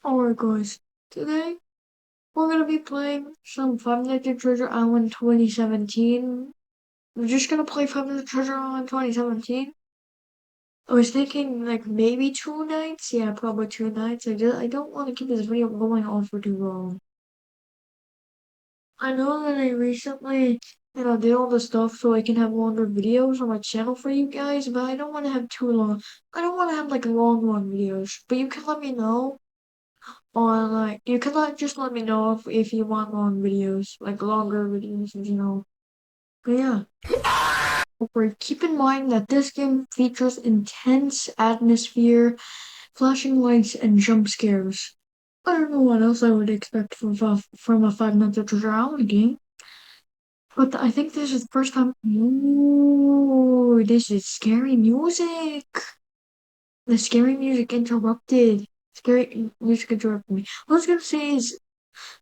Alright guys, today we're gonna be playing some Five Nights at Treasure Island 2017. We're just gonna play Five Nights at Treasure Island 2017. I was thinking like maybe 2 nights. Yeah, probably 2 nights. I don't want to keep this video going on for too long. I know that I recently, did all the stuff so I can have longer videos on my channel for you guys, but I don't want to have too long. I don't want to have like long videos. But you can let me know. Or like you can just let me know if you want long videos, like longer videos. But yeah. But keep in mind that this game features intense atmosphere, flashing lights, and jump scares. I don't know what else I would expect from a Five Nights at Treasure Island game. But I think this is the first time. Ooh, this is scary music. The scary music interrupted. Scary music interrupted me. What I was gonna say is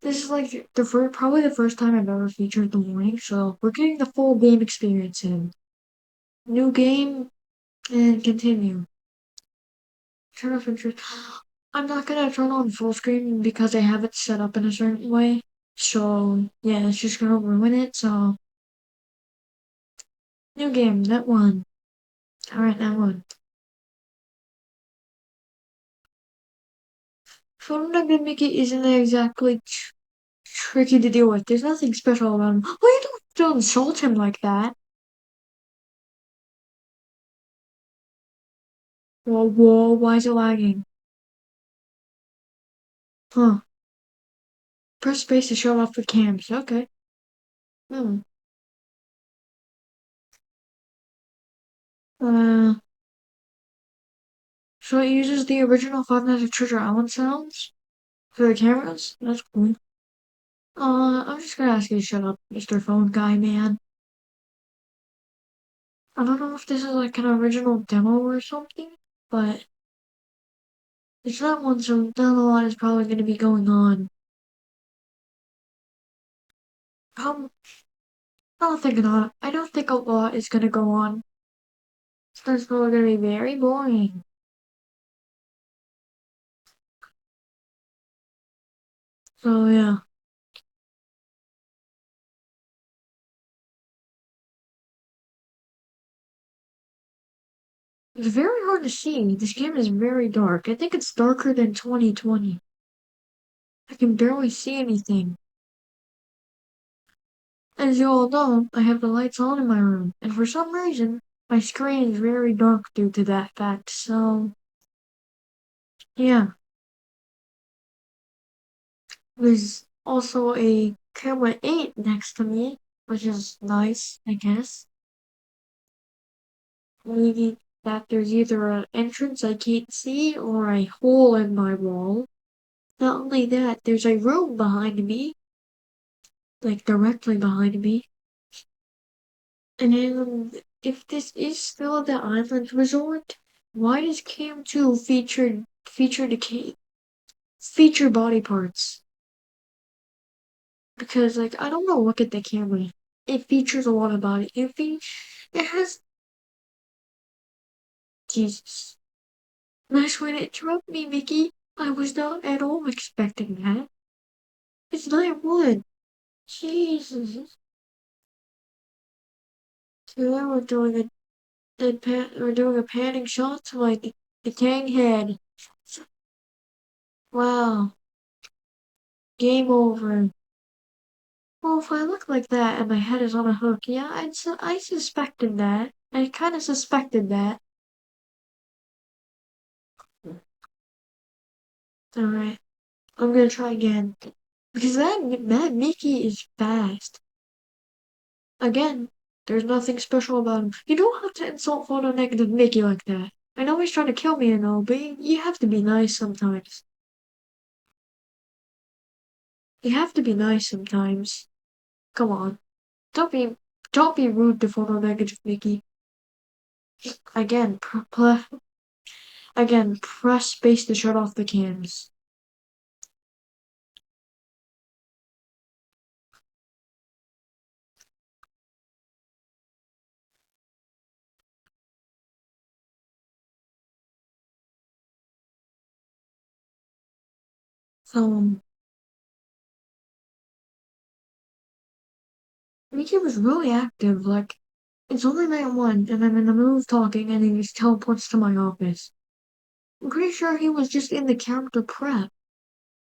this is like probably the first time I've ever featured the morning, so we're getting the full game experience in. New game and continue. Turn off interest. I'm not gonna turn on full screen because I have it set up in a certain way. So yeah, it's just gonna ruin it. So new game, that one. Alright, that one. Phone Mickey isn't exactly tricky to deal with. There's nothing special about him. Why you don't insult him like that? Whoa, why is it lagging? Huh. Press space to shut off the cams. Okay. Hmm. Uh, so it uses the original Five Nights at Treasure Island sounds for the cameras? That's cool. I'm just gonna ask you to shut up, Mr. Phone Guy, man. I don't know if this is like an original demo or something, but it's not one, so not a lot is probably gonna be going on. Um, I don't think not. I don't think a lot is gonna go on. So it's probably gonna be very boring. So yeah. It's very hard to see. This game is very dark. I think it's darker than 2020. I can barely see anything. As you all know, I have the lights on in my room, and for some reason, my screen is very dark due to that fact, so yeah. There's also a camera 8 next to me, which is nice, I guess. Meaning that there's either an entrance I can't see or a hole in my wall. Not only that, there's a room behind me, like directly behind me. And then, if this is still the island resort, why does Cam 2 feature body parts? Because like I don't know, look at the camera. It features a lot of body. It has Jesus. Nice way to interrupt me, Mickey. I was not at all expecting that. It's not wood. Jesus. Today we're doing a panning shot to like the Kang head. Wow. Game over. Well, if I look like that and my head is on a hook, yeah, I suspected that. I kind of suspected that. Alright, I'm gonna try again. Because that Mickey is fast. Again, there's nothing special about him. You don't have to insult photo negative Mickey like that. I know he's trying to kill me and all, but you have to be nice sometimes. You have to be nice sometimes. Come on. Don't be don't be rude to photo negative Mickey. Again, press space to shut off the cams. So Mickey was really active. Like it's only night one, and I'm in the middle of talking, and he just teleports to my office. I'm pretty sure he was just in the character prep.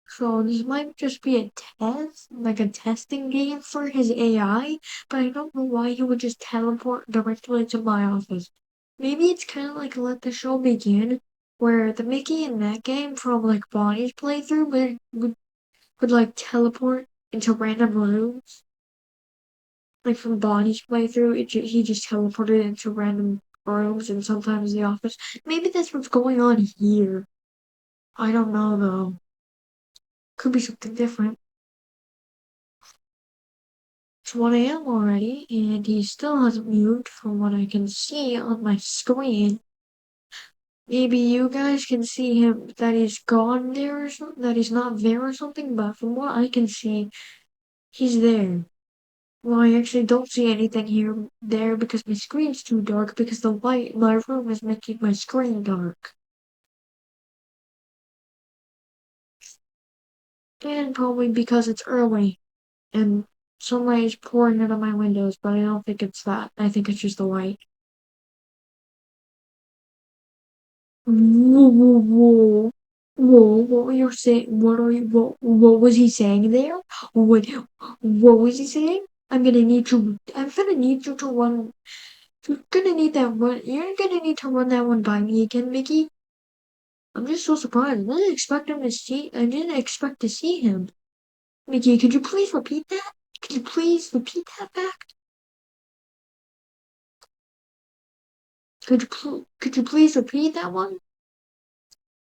So this might just be a test, like a testing game for his AI, but I don't know why he would just teleport directly to my office. Maybe it's kind of like Let the Show Begin, where the Mickey in that game from like Bonnie's playthrough would like teleport into random rooms. Like from Bonnie's playthrough, he just teleported into random rooms and sometimes the office. Maybe that's what's going on here. I don't know though. Could be something different. It's 1 a.m. already, and he still hasn't moved from what I can see on my screen. Maybe you guys can see him that he's gone there or something, that he's not there or something, but from what I can see, he's there. Well, I actually don't see anything here there because my screen's too dark because the light in my room is making my screen dark. And probably because it's early and sunlight is pouring out of my windows, but I don't think it's that. I think it's just the light. Whoa, whoa, whoa. Whoa, what were you saying? What was he saying there? What was he saying? I'm gonna need you to run, you're gonna need that run, you're gonna need to run that one by me again, Mickey. I'm just so surprised. I didn't expect to see him. Mickey, could you please repeat that? Could you please repeat that back? Could you please repeat that one?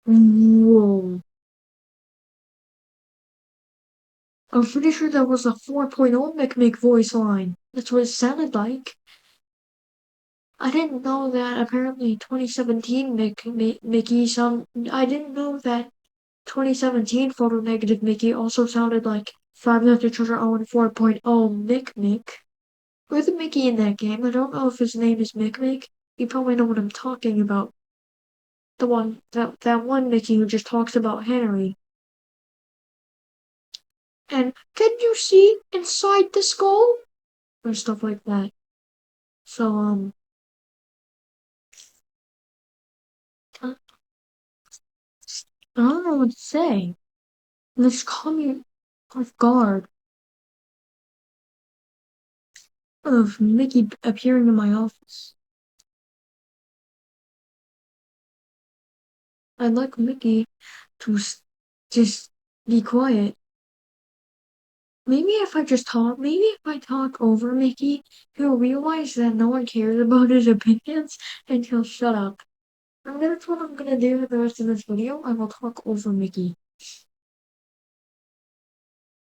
Whoa. I'm pretty sure that was a 4.0 Mick voice line. That's what it sounded like. I didn't know that apparently 2017 Mickey sound. I didn't know that 2017 Photo Negative Mickey also sounded like Five Nights at Treasure Island 4.0 Mick. Or the Mickey in that game. I don't know if his name is Mick. You probably know what I'm talking about. That one Mickey who just talks about Henry. And can you see inside the skull? Or stuff like that. So, I don't know what to say. This caught me off guard of Mickey appearing in my office. I'd like Mickey to just be quiet. Maybe if I talk over Mickey, he'll realize that no one cares about his opinions and he'll shut up. That's what I'm gonna do for the rest of this video. I will talk over Mickey.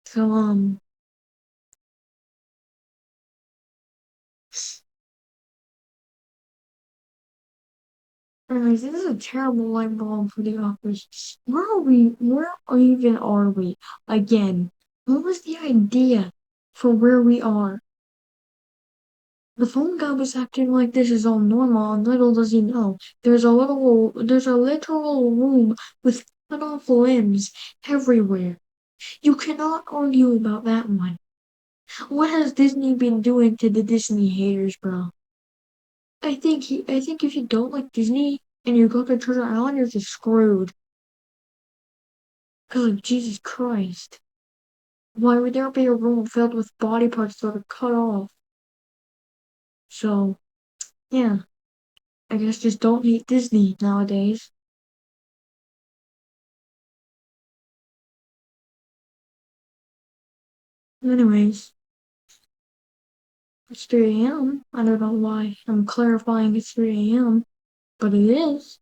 So, anyways, this is a terrible light bulb for the office. Where are we? Where even are we? Again, what was the idea for where we are? The phone guy was acting like this is all normal, and little does he know, there's a literal room with cut off limbs everywhere. You cannot argue about that one. What has Disney been doing to the Disney haters, bro? I think if you don't like Disney and you go to Treasure Island, you're just screwed. Cause of Jesus Christ. Why would there be a room filled with body parts that are cut off? So, yeah. I guess just don't hate Disney nowadays. Anyways, it's 3 a.m. I don't know why I'm clarifying it's 3 a.m., but it is.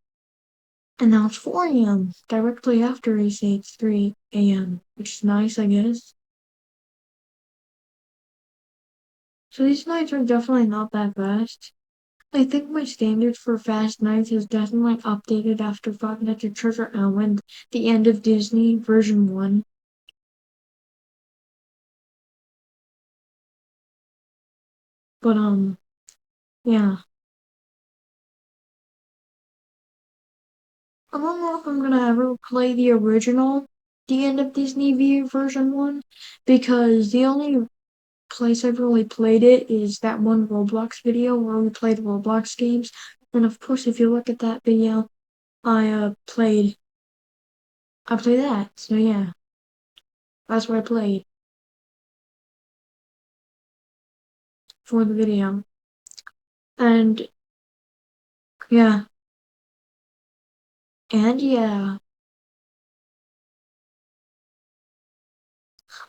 And now it's 4 a.m. directly after I say it's 3 a.m., which is nice, I guess. So these nights are definitely not that fast. I think my standards for fast nights has definitely updated after Five Nights at Treasure Island, the end of Disney version 1. But yeah. I don't know if I'm gonna ever play the original the end of Disney V version 1 because the only place I've really played it is that one Roblox video where we played Roblox games. And of course, if you look at that video, I played that. So yeah, that's what I played for the video. And yeah, and yeah,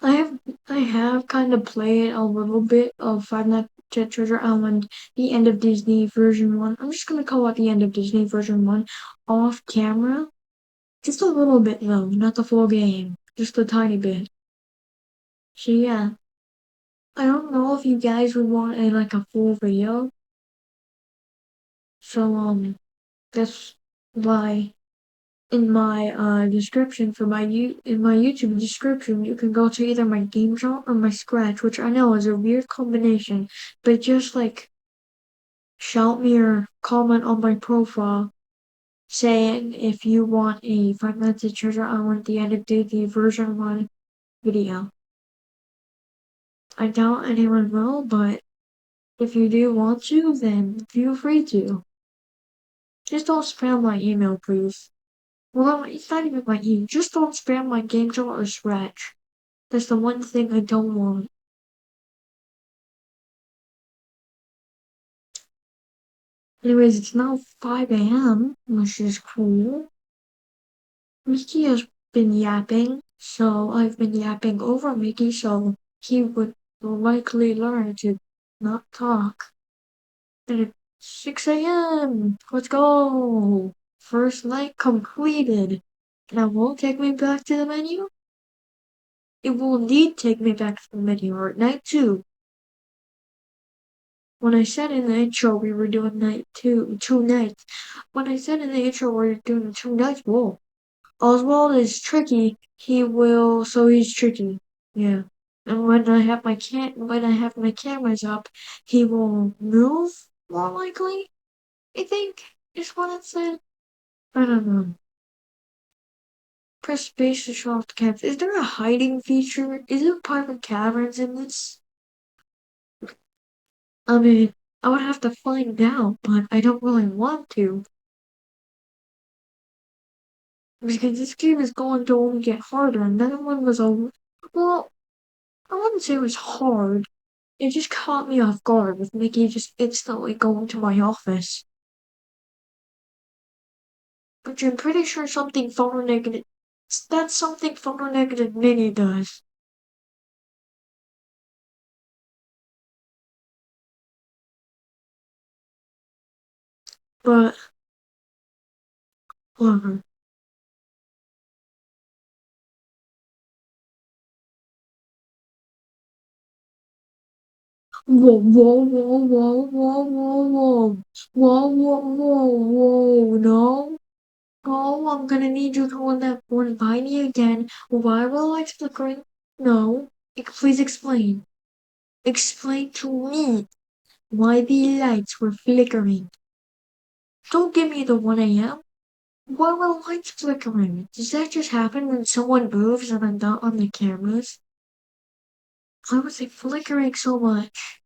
I have I have kind of played a little bit of Five Nights at Treasure Island, the end of Disney version 1. I'm just gonna call it the end of Disney version 1 off camera. Just a little bit though, not the full game. Just a tiny bit. So yeah. I don't know if you guys would want a full video. So that's why in my description for in my YouTube description you can go to either my game shop or my scratch, which I know is a weird combination, but just shout me or comment on my profile saying if you want a Five Nights at Treasure Island the end of Disney version 1 video. I doubt anyone will, but if you do want to, then feel free to. Just don't spam my email, please. Well, it's not even my email. Just don't spam my game show or scratch. That's the one thing I don't want. Anyways, it's now 5 a.m., which is cool. Mickey has been yapping, so I've been yapping over Mickey, so he would likely learn to not talk. And it's 6 a.m. Let's go! First night completed. Now won't take me back to the menu? It will indeed take me back to the menu, or night 2. When I said in the intro we were doing night 2 nights. When I said in the intro we're doing 2 nights, whoa. Oswald is tricky. So he's tricky. Yeah. And when I have my cameras up, he will move more likely, I think, is what it said. I don't know. Press space to show off the caves. Is there a hiding feature? Is there private caverns in this? I mean, I would have to find out, but I don't really want to. Because this game is going to only get harder, and that one was well, I wouldn't say it was hard. It just caught me off guard with Mickey just instantly going to my office. Which I'm pretty sure that's something photo negative Minnie does. But, whatever. Whoa, whoa, whoa, whoa, whoa, whoa, whoa. Whoa, whoa, whoa, whoa, no. Oh, I'm gonna need you to invite me again. Why were the lights flickering? No. Please explain. Explain to me why the lights were flickering. Don't give me the 1 a.m. Why were the lights flickering? Does that just happen when someone moves and I'm not on the cameras? Why was it flickering so much?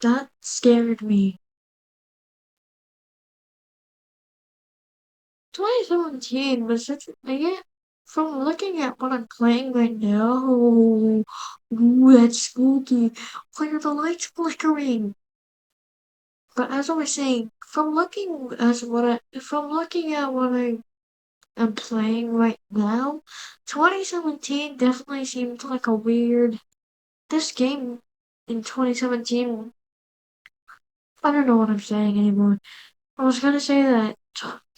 That scared me. 2017 was such yeah, from looking at what I'm playing right now, ooh, that's spooky. Why are the lights flickering? But as I was saying, from looking at what I am playing right now, 2017 definitely seemed like a weird. This game in 2017, I don't know what I'm saying anymore. I was gonna say that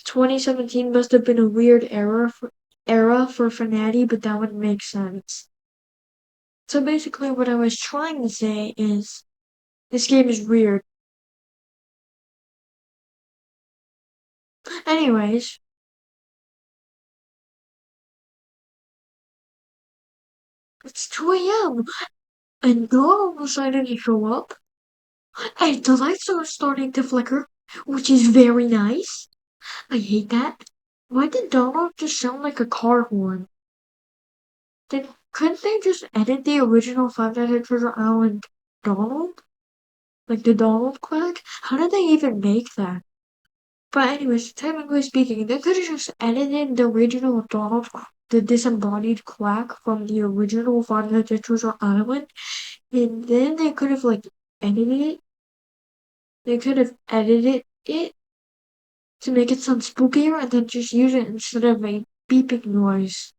2017 must have been a weird era for FNaTI, but that wouldn't make sense. So basically, what I was trying to say is this game is weird. Anyways, it's 2 a.m. and God decided to show up. And the lights are starting to flicker, which is very nice. I hate that. Why did Donald just sound like a car horn? Couldn't they just edit the original Five Nights at Treasure Island Donald? Like the Donald quack? How did they even make that? But anyways, technically speaking, they could have just edited the original the disembodied quack from the original Five Nights at Treasure Island, and then they could have like edited it. They could have edited it to make it sound spookier, and then just use it instead of a beeping noise.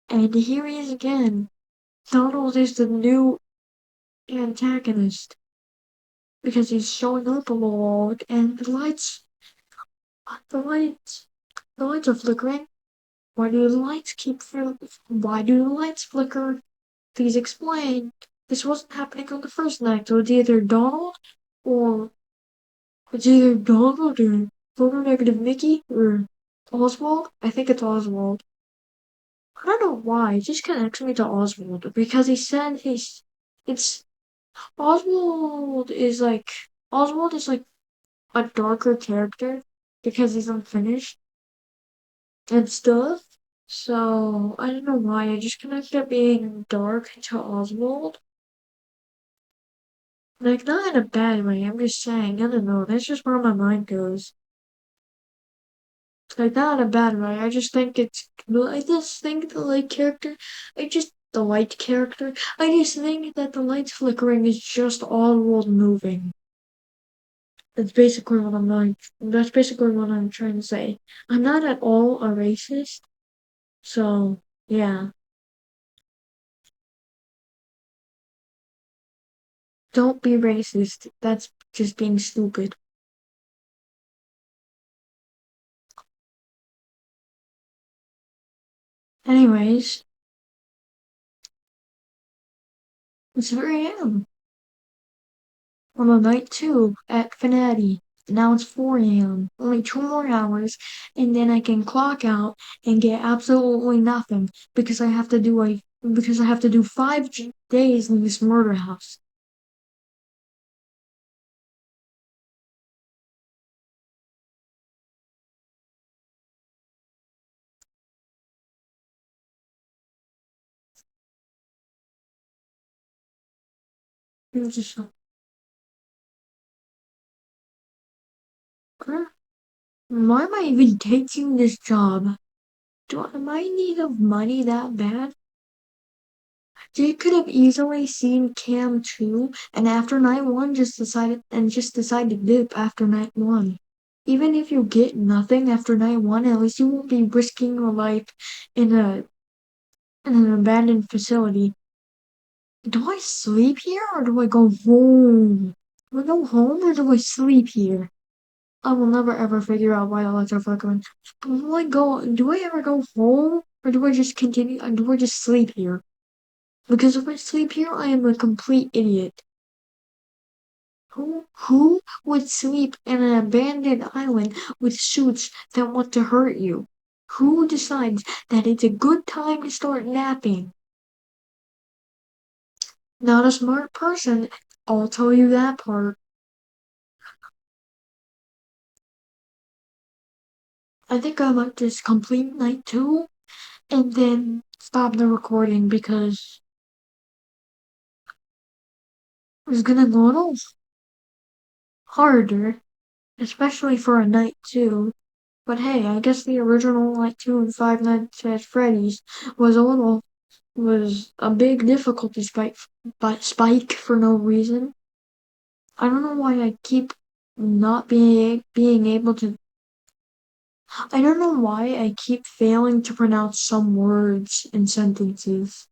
And here he is again. Donald is the new antagonist because he's showing up a lot, and the lights, the lights are flickering. Why do the lights Why do the lights flicker? Please explain. This wasn't happening on the first night, so or it's either Donald or Photo Negative Mickey or Oswald. I think it's Oswald. I don't know why. It just connects me to Oswald because he said it's Oswald is like a darker character because he's unfinished and stuff. So I don't know why. I just connected it being dark to Oswald. Like not in a bad way. I'm just saying. I don't know. That's just where my mind goes. Like not in a bad way. I just think the light character. The light character. I just think that the lights flickering is just Oswald moving. That's basically what I'm trying to say. I'm not at all a racist, so yeah. Don't be racist. That's just being stupid. Anyways, it's 3 a.m. on a night 2 at FNaTI. Now it's 4 a.m. Only 2 more hours, and then I can clock out and get absolutely nothing because I have to do 5 days in this murder house. It's just, why am I even taking this job? Am I in need of money that bad? They could have easily seen Cam 2 and after night 1 just decided to dip after night 1. Even if you get nothing after night 1, at least you won't be risking your life in in an abandoned facility. Do I sleep here or do I go home? Do I go home or do I sleep here? I will never ever figure out why the lights are flickering. Do I ever go home or do I just continue, or do I just sleep here? Because if I sleep here, I am a complete idiot. Who would sleep in an abandoned island with suits that want to hurt you? Who decides that it's a good time to start napping? Not a smart person. I'll tell you that part. I think I might just complete night 2 and then stop the recording because it's gonna go a little harder, especially for a night 2. But hey, I guess the original night 2 and Five Nights at Freddy's was a big difficulty spike for no reason. I don't know why I keep not being able to. I don't know why I keep failing to pronounce some words and sentences.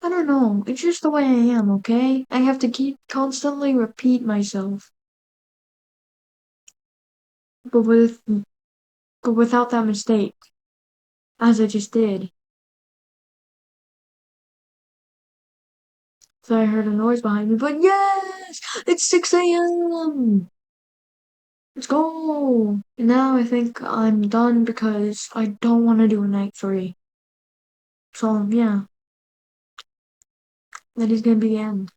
I don't know. It's just the way I am, okay? I have to keep constantly repeat myself. But with but without that mistake, as I just did. So I heard a noise behind me, but yes! It's 6 a.m. Let's go! And now I think I'm done because I don't want to do a night 3. So yeah, that is gonna be the end.